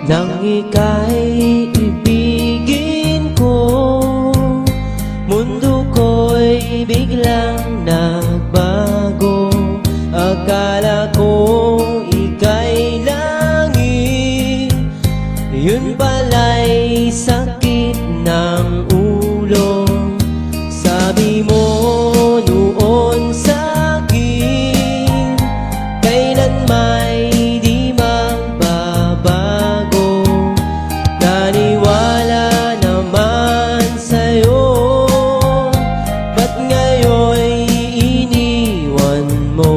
nang ika'y ibigin ko. Mundo ko'y biglang nagbago. Akala ko ika'y langit, yun pala'y sakit ng ulo. Sabi mo noon sa'kin, kailan may di magbabago. Naniwala naman sa'yo, ba't ngayon'y iniwan mo?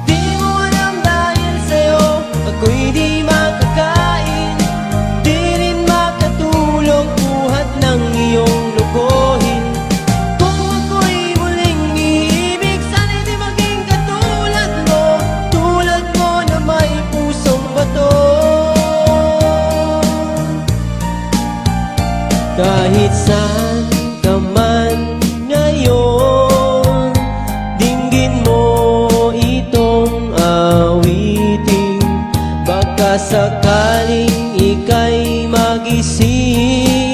Di mo alam dahil sa'yo ako'y di makakain, di rin makatulong buhat ng iyong lokohin. Kung ako'y muling iibig, sana'y di maging katulad mo, tulad mo na may pusong bato. Kahit saan ka man ngayon, dinggin mo itong awitin. Baka sakaling ika'y magising,